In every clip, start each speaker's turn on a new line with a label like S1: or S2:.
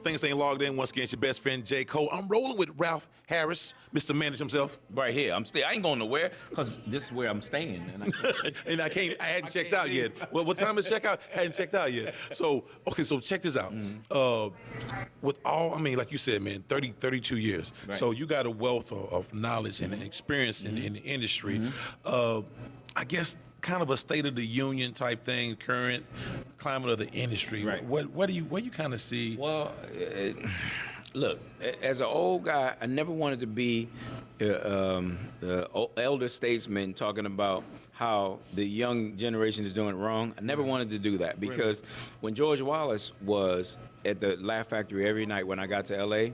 S1: things ain't logged in. Once again, it's your best friend, J. Cole. I'm rolling with Ralph Harris, Mr. Manish himself.
S2: Right here. I ain't going nowhere because this is where I'm staying.
S1: And I hadn't checked out yet. Well, what time is checkout? Hadn't checked out yet. So, okay, so check this out. With all, I mean, like you said, man, 32 years. Right. So you got a wealth of knowledge and experience in the industry. I guess kind of a state of the union type thing, current climate of the industry. Right. What do you kind of see?
S2: Well, look, as an old guy, I never wanted to be the elder statesman talking about how the young generation is doing it wrong. I never wanted to do that because when George Wallace was at the Laugh Factory every night when I got to L.A.,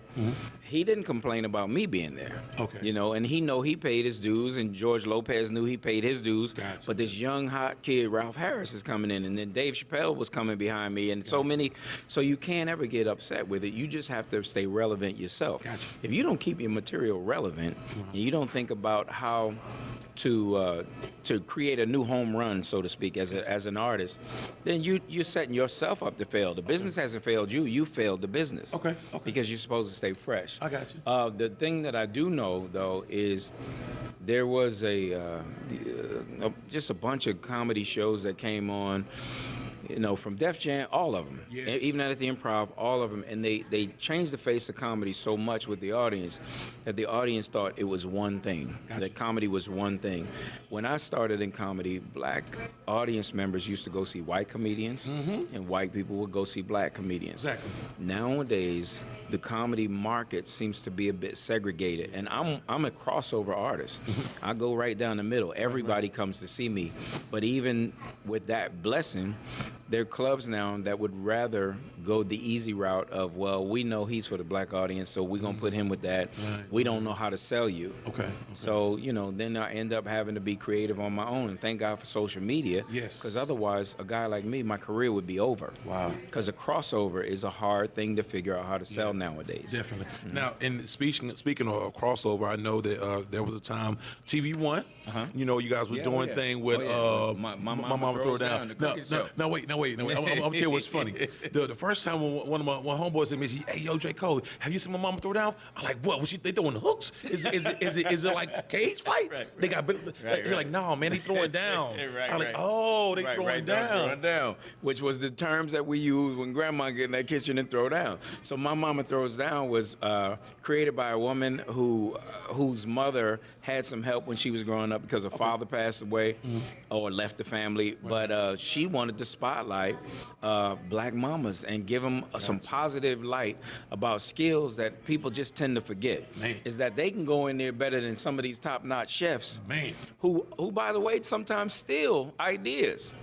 S2: he didn't complain about me being there. Okay. You know, and he paid his dues, and George Lopez knew he paid his dues. Gotcha. But this young, hot kid, Ralph Harris, is coming in, and then Dave Chappelle was coming behind me, and so you can't ever get upset with it. You just have to stay relevant yourself. Gotcha. If you don't keep your material relevant, and you don't think about how to create a new home run, so to speak, as an artist, then you're setting yourself up to fail. The business hasn't failed you. You failed the business. Okay. Because you're supposed to stay fresh. I got you. The thing that I do know, though, is there was just a bunch of comedy shows that came on, you know, from Def Jam, all of them, even at the Improv, all of them, and they changed the face of comedy so much with the audience that the audience thought it was one thing, that comedy was one thing. When I started in comedy, black audience members used to go see white comedians, and white people would go see black comedians. Exactly. Nowadays, the comedy market seems to be a bit segregated, and I'm a crossover artist. I go right down the middle. Everybody comes to see me, but even with that blessing, there are clubs now that would rather go the easy route of, well, we know he's for the black audience, so we're going to put him with that. Right. We don't know how to sell you. Okay. So, you know, then I end up having to be creative on my own. And thank God for social media. Yes. Because otherwise, a guy like me, my career would be over. Wow. Because a crossover is a hard thing to figure out how to sell nowadays. Definitely. Now, in speaking of crossover, I know that there was a time TV One. You know, you guys were doing thing with my Mama Throw It Down. No, wait. I'm gonna tell you what's funny. The first time when one of my homeboys said to me, "Hey, yo, J. Cole, have you seen my Mama Throw It Down?" I'm like, "What? They throwing the hooks? Is it like a cage fight?" They got. They're like, "No, man, they throwing down." I'm like, "Oh, they throwing down." Which was the terms that we used when Grandma get in that kitchen and throw down. So my Mama Throws Down was created by a woman whose mother had some help when she was growing up because her father passed away or left the family, but she wanted to spotlight black mamas and give them some positive light about skills that people just tend to forget. Is that they can go in there better than some of these top-notch chefs who by the way, sometimes steal ideas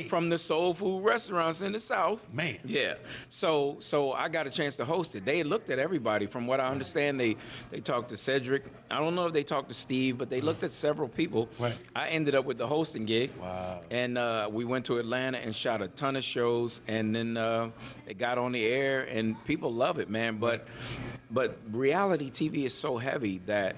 S2: from the soul food restaurants in the South. Yeah. So I got a chance to host it. They looked at everybody. From what I understand, they talked to Cedric. I don't know if they talked to Steve, but they looked at several people. I ended up with the hosting gig. Wow. And we went to Atlanta and shot a ton of shows, and then it got on the air, and people love it, man. But reality TV is so heavy that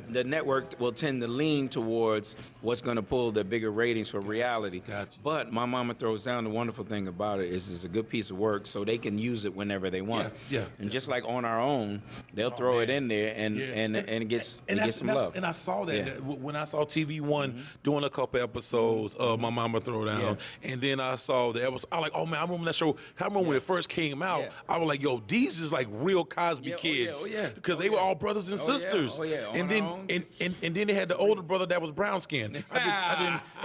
S2: the network will tend to lean towards what's going to pull the bigger ratings for reality. But My Mama Throws Down, the wonderful thing about it is it's a good piece of work, so they can use it whenever they want. And just like On Our Own, they'll throw it in there, and it gets some love. And I saw that when I saw TV One doing a couple episodes of My Mama Throw Down, and then I saw the episode. I was like, oh man, I remember that show. I remember when it first came out. I was like, yo, these is like real Cosby kids, because they were all brothers and sisters. And then they had the older brother that was brown skinned.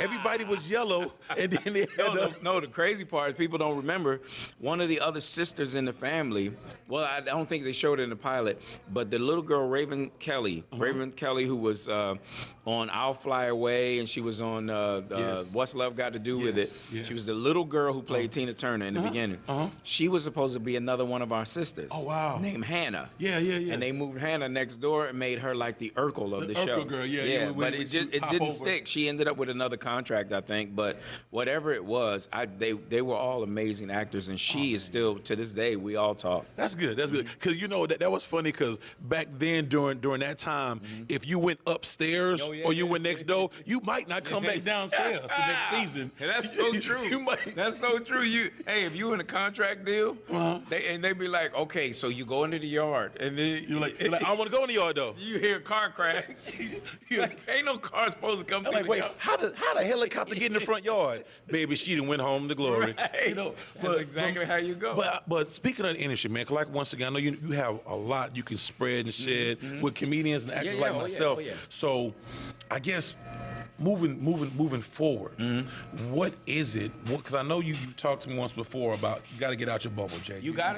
S2: Everybody was yellow, and then they had the crazy part is people don't remember one of the other sisters in the family. Well, I don't think they showed it in the pilot, but the little girl Raven Kelly, who was on I'll Fly Away, and she was on What's Love Got to Do with It. She was the little girl who played Tina Turner in the beginning. She was supposed to be another one of our sisters. Oh, wow. Named Hannah.
S1: Yeah, yeah, yeah.
S2: And they moved Hannah next door and made her like the Urkel of the show.
S1: Urkel girl, yeah.
S2: But it didn't stick. She ended up with another contract, I think. But whatever it was, they were all amazing actors, and she is still, to this day, we all talk.
S1: That's good. That's good. Because that was funny. Because back then, during that time, if you went upstairs or you went next door, you might not come back downstairs the next season.
S2: And that's so true.
S1: You might.
S2: That's so true. If you in a contract deal, they be like, okay, so you go into the yard, and then
S1: you're like, I don't want to go in the yard though.
S2: You hear a car crash. Like, ain't no car supposed to come through.
S1: Like, wait, how the helicopter get in the front yard? Baby, she done went home to glory.
S2: Right. That's exactly how you go.
S1: But speaking of the industry, man, 'cause like once again, I know you have a lot you can spread and shed with comedians and actors like myself. So, I guess moving forward, what is it? Because I know you talked to me once before about you got to get out your bubble, Jay.
S2: You got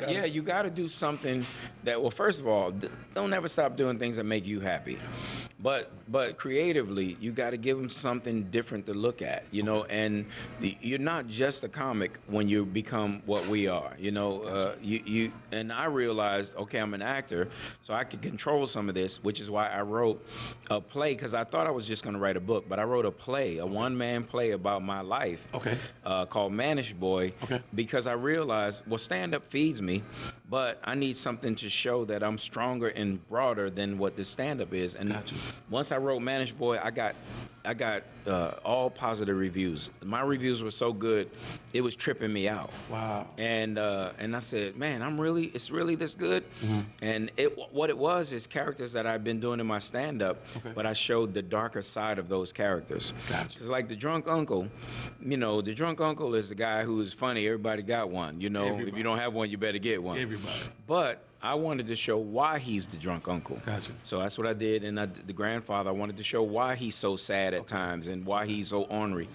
S2: to do something that. Well, first of all, don't ever stop doing things that make you happy. But creatively, you got to give them something different to look at, And you're not just a comic when you become what we are, You and I realized, okay, I'm an actor, so I could control some of this, which is why I wrote a play, because I thought I was just going to write a book, but I wrote a play, a one-man play about my life, called Manish Boy, because I realized, well, stand-up feeds me, but I need something to show that I'm stronger and broader than what this stand-up is, and once I wrote Manish Boy, I got all positive reviews. My reviews were so good, it was tripping me out.
S1: Wow.
S2: And I said, man, it's really this good. And what it was is characters that I've been doing in my stand-up, but I showed the darker side of those characters. Because like the drunk uncle, the drunk uncle is the guy who is funny. Everybody got one. If you don't have one, you better get one.
S1: Everybody.
S2: But I wanted to show why he's the drunk uncle.
S1: Gotcha.
S2: So that's what I did. And the grandfather, I wanted to show why he's so sad at times and why he's so ornery.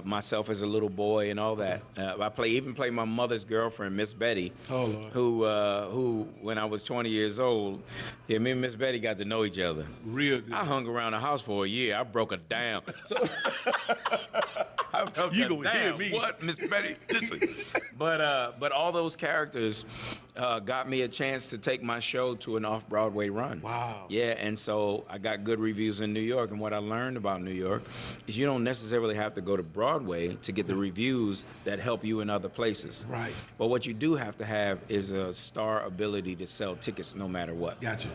S2: Myself as a little boy and all that. I even played my mother's girlfriend, Miss Betty, who when I was 20 years old, me and Miss Betty got to know each other.
S1: Real good.
S2: I hung around the house for a year. I broke her down. So
S1: you gonna hear me?
S2: What, Miss Betty? Listen. But all those characters got me a chance to take my show to an off-Broadway run.
S1: Wow.
S2: Yeah, and so I got good reviews in New York, and what I learned about New York is you don't necessarily have to go to Broadway to get the reviews that help you in other places.
S1: Right.
S2: But what you do have to have is a star ability to sell tickets no matter what.
S1: Gotcha.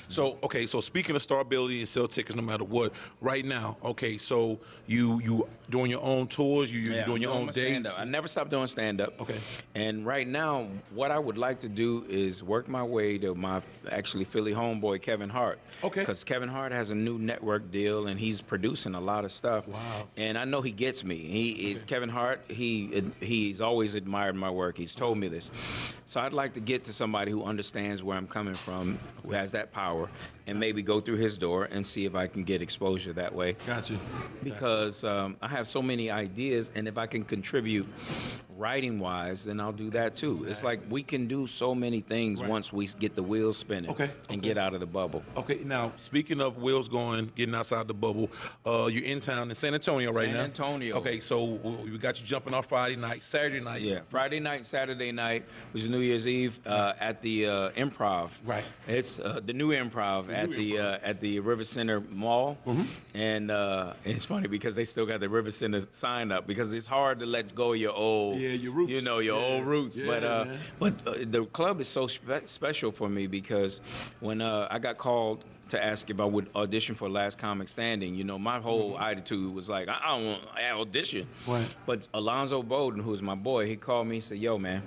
S1: So, so speaking of star ability and sell tickets no matter what, right now, so you doing your own tours, you're doing your own dates?
S2: Stand-up. I never stopped doing stand-up.
S1: Okay.
S2: And right now, what I would like to do is work my way to my Philly homeboy, Kevin Hart. Okay. Because Kevin Hart has a new network deal, and he's producing a lot of stuff.
S1: Wow.
S2: And I know he gets me. Is Kevin Hart, he's always admired my work. He's told me this. So I'd like to get to somebody who understands where I'm coming from, who has that power, and maybe go through his door and see if I can get exposure that way.
S1: Gotcha.
S2: Because I have so many ideas, and if I can contribute writing-wise, then I'll do that too. Exactly. It's like we can do so many things once we get the wheels spinning and get out of the bubble. Okay,
S1: now, speaking of wheels going, getting outside the bubble, you're in town in San Antonio right now.
S2: San Antonio.
S1: Okay, so we got you jumping off Friday night, Saturday night.
S2: Yeah, Friday night, Saturday night, which is New Year's Eve, at the Improv.
S1: Right.
S2: It's the new Improv at the River Center Mall. And it's funny because they still got the River Center sign up because it's hard to let go of your old,
S1: your roots.
S2: Old roots.
S1: Yeah,
S2: but the club is so special for me because when I got called to ask if I would audition for Last Comic Standing, my whole attitude was like, I don't want to audition.
S1: Right.
S2: But Alonzo Bowden, who's my boy, he called me and said, yo, man,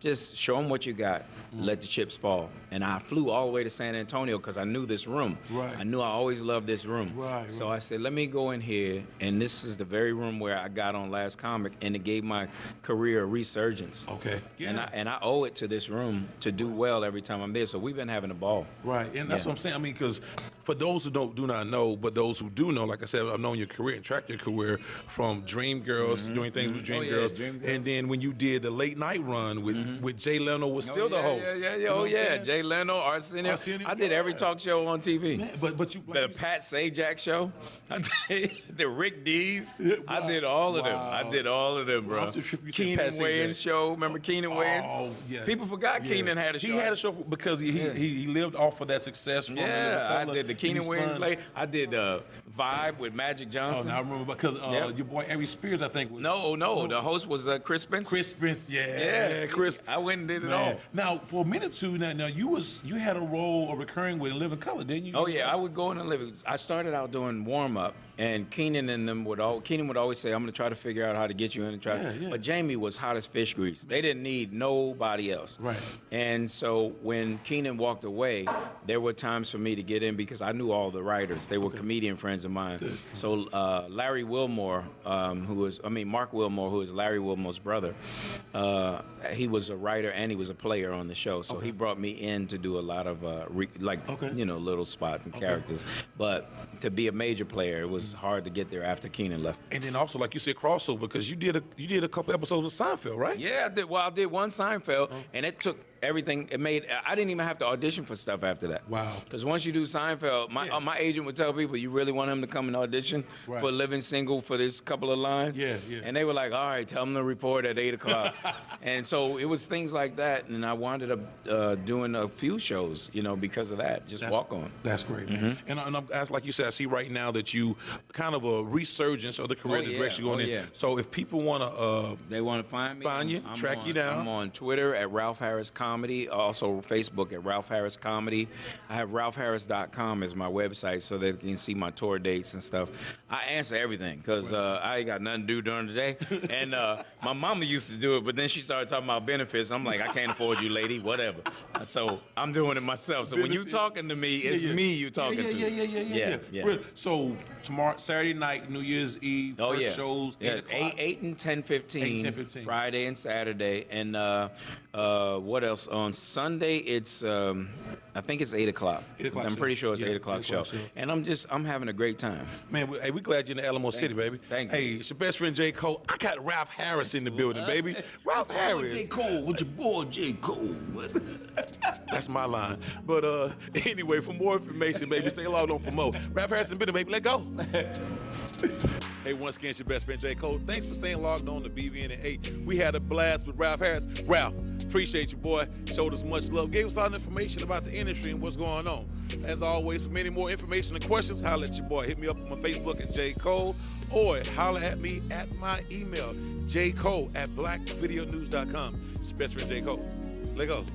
S2: just show him what you got. Let the chips fall. And I flew all the way to San Antonio because I knew this room.
S1: Right.
S2: I knew I always loved this room.
S1: Right.
S2: So I said, let me go in here. And this is the very room where I got on Last Comic, and it gave my career a resurgence.
S1: Okay. Yeah.
S2: And I owe it to this room to do well every time I'm there. So we've been having a ball.
S1: Right. And that's what I'm saying. I mean, because because for those who do not know, but those who do know, like I said, I've known your career and tracked your career from Dream Girls, doing things with Dream Girls, and then when you did the late night run with Jay Leno was still the host.
S2: Jay Leno, Arsenio. I did every talk show on TV.
S1: Man, but you
S2: the Pat Sajak show. I did the Rick Dees. I did all of them. I did all of them, bro. Keenan Wayans show. Remember Keenan Wayans?
S1: Oh, yeah.
S2: People forgot Keenan had a show.
S1: He had a show because he lived off of that success. From
S2: I did the Keenan Wayans late. I did Vibe with Magic Johnson.
S1: Oh, now I remember because your boy Ari Spears, I think was.
S2: No. The host was Chris Spencer.
S1: Chris Spencer, yeah, Chris.
S2: I went and did it all.
S1: Now for a minute or two, now you had a role of recurring with Living Color, didn't you?
S2: Oh yeah, I would go in and live. I started out doing warm up, and Keenan and them would always say, "I'm going to try to figure out how to get you in and try." But Jamie was hot as fish grease. They didn't need nobody else.
S1: Right.
S2: And so when Keenan walked away, there were times for me to get in because I knew all the writers. They were comedian friends of mine. Good. So Larry Wilmore, Mark Wilmore, who is Larry Wilmore's brother, he was a writer and he was a player on the show. So he brought me in to do a lot of little spots and characters. But to be a major player, it was hard to get there after Keenan left.
S1: And then also, like you said, crossover because you did a couple episodes of Seinfeld, right?
S2: Yeah, I did. Well, I did one Seinfeld, and it took everything. I didn't even have to audition for stuff after that.
S1: Wow.
S2: Because once you do Seinfeld, my agent would tell people, you really want him to come and audition for Living Single for this couple of lines?
S1: Yeah.
S2: And they were like, all right, tell him to report at 8 o'clock. And so it was things like that, and I wound up doing a few shows, because of that. Walk on.
S1: That's great, man. And as like you said, I see right now that you kind of a resurgence of the career, the direction you're going in. So if people want to...
S2: they want to find me?
S1: Track you down.
S2: I'm on Twitter at Ralph Harris Comedy, also Facebook at Ralph Harris Comedy. I have ralphharris.com as my website so they can see my tour dates and stuff. I answer everything because I ain't got nothing to do during the day. And my mama used to do it, but then she started talking about benefits. I'm like, I can't afford you, lady, whatever. So I'm doing it myself. So when you talking to me, it's me you talking to.
S1: Yeah. So tomorrow, Saturday night, New Year's Eve, first shows,
S2: 8 and 10:15, Friday and Saturday. And what else? On Sunday, it's I think it's 8 o'clock. I'm pretty sure it's 8 o'clock show. And I'm having a great time.
S1: Man, we glad you're in the Alamo City, baby.
S2: Thank you.
S1: Hey, it's your best friend J. Cole. I got Ralph Harris in the building, baby. Ralph Harris.
S3: J. Cole, with your boy J. Cole.
S1: That's my line. But anyway, for more information, baby, stay logged on for more. Ralph Harris in the building, baby. Let go. Hey, once again, it's your best friend J. Cole. Thanks for staying logged on to BVN at 8. We had a blast with Ralph Harris. Ralph, appreciate you, boy. Showed us much love. Gave us a lot of information about the industry and what's going on. As always, for many more information and questions, holler at your boy. Hit me up on my Facebook at J. Cole or holler at me at my email, jcole@blackvideonews.com. It's your best friend J. Cole. Let go.